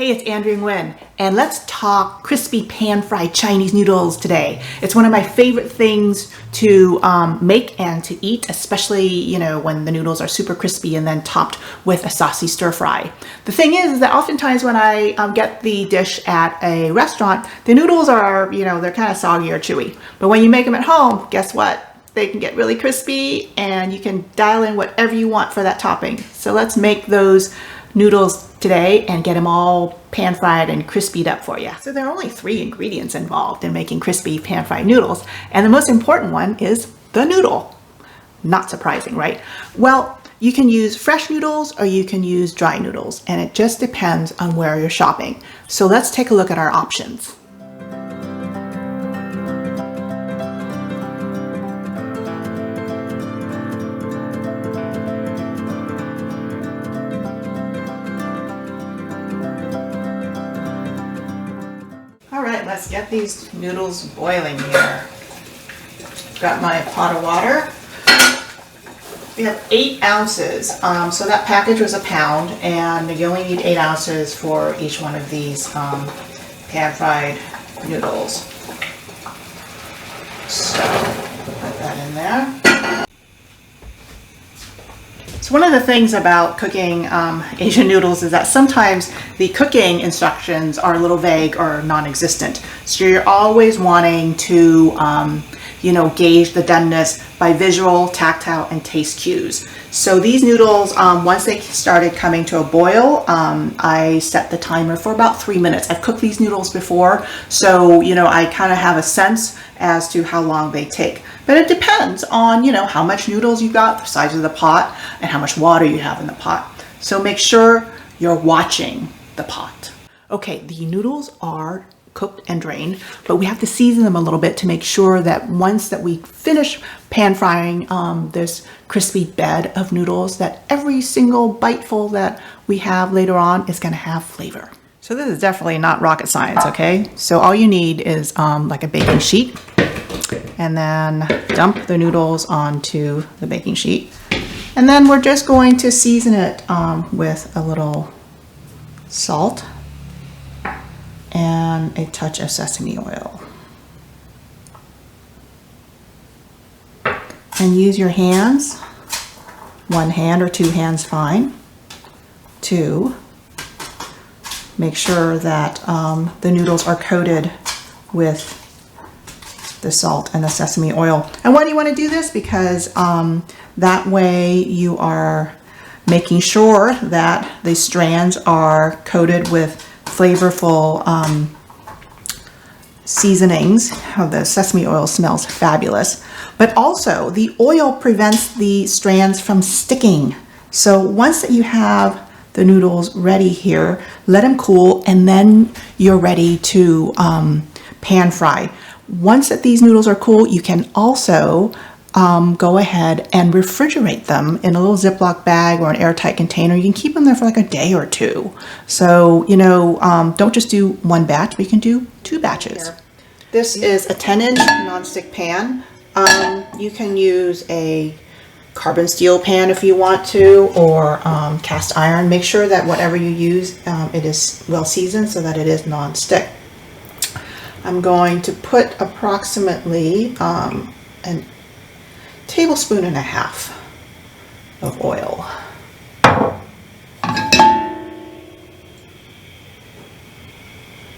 Hey, it's Andrea and Nguyen, and let's talk crispy pan-fried Chinese noodles today. It's one of my favorite things to make and to eat, especially, when the noodles are super crispy and then topped with a saucy stir fry. The thing is that oftentimes when I get the dish at a restaurant, the noodles are, they're kind of soggy or chewy. But when you make them at home, guess what? They can get really crispy and you can dial in whatever you want for that topping. So let's make those noodles today and get them all pan fried and crispied up for you. So there are only 3 ingredients involved in making crispy pan fried noodles, and the most important one is the noodle. Not surprising, right? Well, you can use fresh noodles or you can use dry noodles, and it just depends on where you're shopping. So let's take a look at our options. All right, let's get these noodles boiling here. Got my pot of water. We have 8 ounces, so that package was a pound, and you only need 8 ounces for each one of these pan-fried noodles. So, put that in there. So one of the things about cooking Asian noodles is that sometimes the cooking instructions are a little vague or non-existent. So you're always wanting to, gauge the doneness by visual, tactile, and taste cues. So these noodles, once they started coming to a boil, I set the timer for about 3 minutes. I've cooked these noodles before, so I kind of have a sense as to how long they take. But it depends on, how much noodles you got, the size of the pot, and how much water you have in the pot. So make sure you're watching the pot. Okay, the noodles are cooked and drained, but we have to season them a little bit to make sure that once that we finish pan frying this crispy bed of noodles, that every single biteful that we have later on is going to have flavor. So this is definitely not rocket science, okay? So all you need is like a baking sheet, and then dump the noodles onto the baking sheet. And then we're just going to season it with a little salt and a touch of sesame oil. And use your hands, 1 hand or 2 hands fine, to make sure that the noodles are coated with the salt and the sesame oil. And why do you want to do this? Because that way you are making sure that the strands are coated with flavorful seasonings. Oh, the sesame oil smells fabulous. But also the oil prevents the strands from sticking. So once that you have the noodles ready here, let them cool, and then you're ready to pan fry. Once that these noodles are cool, you can also go ahead and refrigerate them in a little Ziploc bag or an airtight container. You can keep them there for like a day or 2. So, don't just do 1 batch, but you can do 2 batches. This is a 10-inch nonstick pan. You can use a carbon steel pan if you want to, or cast iron. Make sure that whatever you use, it is well seasoned so that it is nonstick. I'm going to put approximately a tablespoon and a half of oil.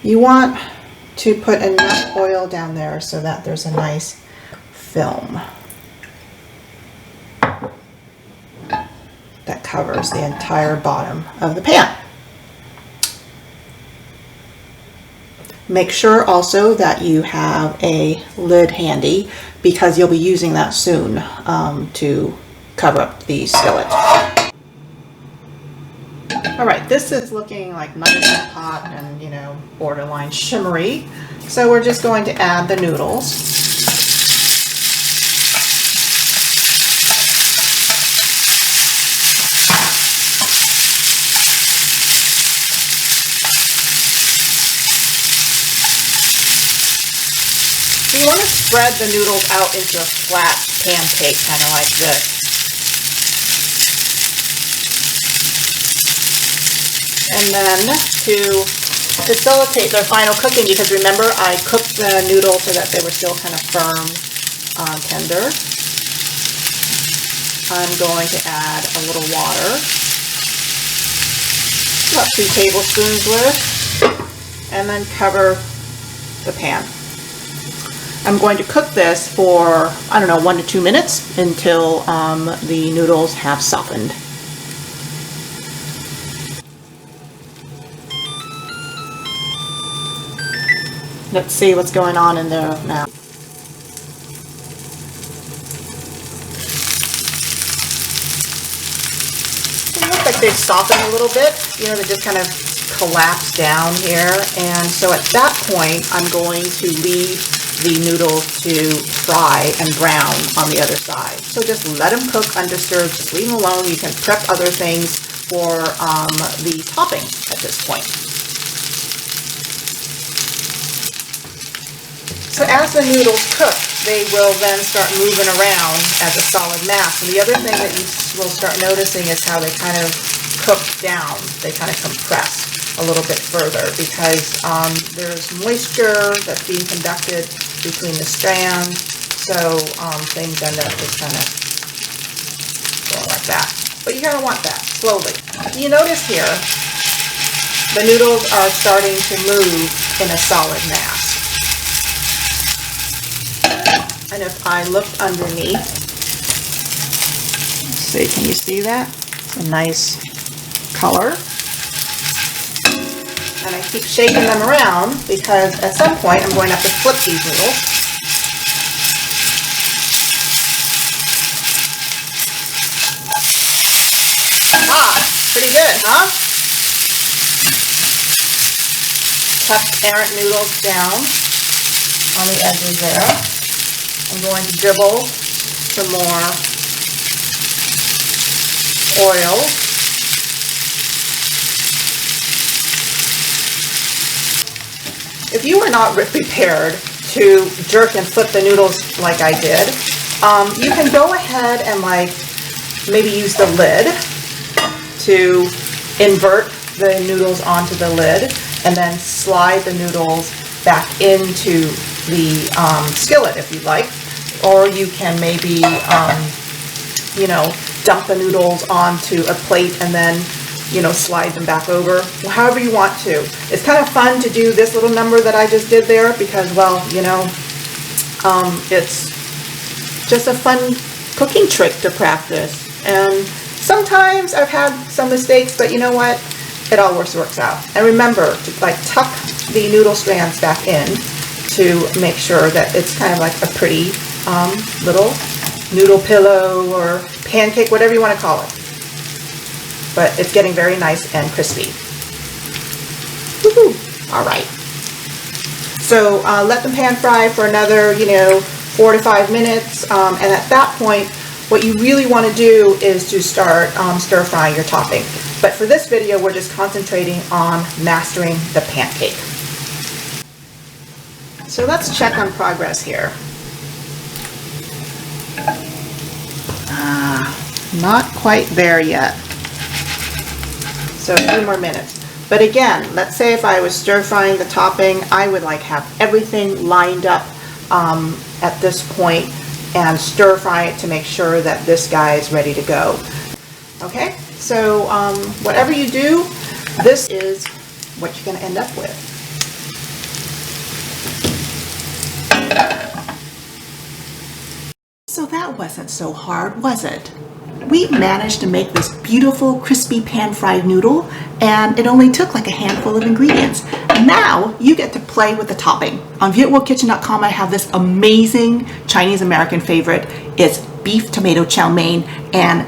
You want to put enough oil down there so that there's a nice film that covers the entire bottom of the pan. Make sure also that you have a lid handy, because you'll be using that soon to cover up the skillet. All right, this is looking like nice and hot and, borderline shimmery. So we're just going to add the noodles. You want to spread the noodles out into a flat pancake, kind of like this. And then to facilitate their final cooking, because remember I cooked the noodles so that they were still kind of firm, tender. I'm going to add a little water, about 2 tablespoons worth, and then cover the pan. I'm going to cook this for, I don't know, 1 to 2 minutes until the noodles have softened. Let's see what's going on in there now. It looks like they've softened a little bit. You know, they just kind of collapse down here. And so at that point, I'm going to leave the noodles to fry and brown on the other side. So just let them cook undisturbed. Just leave them alone. You can prep other things for the topping at this point. So as the noodles cook, they will then start moving around as a solid mass. And the other thing that you will start noticing is how they kind of cook down. They kind of compress a little bit further because there's moisture that's being conducted between the strands. So things end up just kind of going like that. But you're going to want that slowly. You notice here, the noodles are starting to move in a solid mass. And if I look underneath, let's see, can you see that? It's a nice color. And I keep shaking them around because at some point I'm going to have to flip these noodles. Ah, pretty good, huh? Tuck errant noodles down on the edges there. I'm going to dribble some more oil. If you are not prepared to jerk and flip the noodles like I did, you can go ahead and like maybe use the lid to invert the noodles onto the lid and then slide the noodles back into the skillet if you'd like, or you can maybe you know, dump the noodles onto a plate and then, you know, slide them back over, however you want to. It's kind of fun to do this little number that I just did there because, well, you know, it's just a fun cooking trick to practice. And sometimes I've had some mistakes, but you know what? It all works out. And remember to like tuck the noodle strands back in to make sure that it's kind of like a pretty little noodle pillow or pancake, whatever you want to call it. But it's getting very nice and crispy. Woohoo! All right. So let them pan fry for another, you know, 4 to 5 minutes. And at that point, what you really want to do is to start stir frying your topping. But for this video, we're just concentrating on mastering the pancake. So let's check on progress here. Not quite there yet. So a few more minutes. But again, let's say if I was stir frying the topping, I would like have everything lined up at this point and stir fry it to make sure that this guy is ready to go. Okay, so whatever you do, this is what you're going to end up with. So that wasn't so hard, was it? We managed to make this beautiful crispy pan-fried noodle, and it only took like a handful of ingredients. Now you get to play with the topping. On VietWorldKitchen.com I have this amazing Chinese-American favorite. It's beef tomato chow mein, and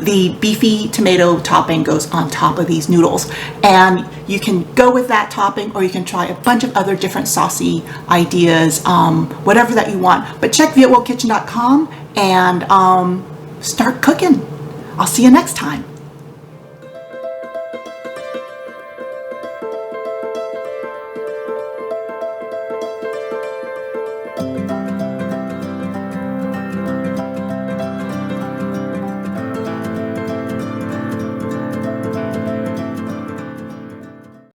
the beefy tomato topping goes on top of these noodles. And you can go with that topping, or you can try a bunch of other different saucy ideas, whatever that you want. But check VietWorldKitchen.com and start cooking. I'll see you next time.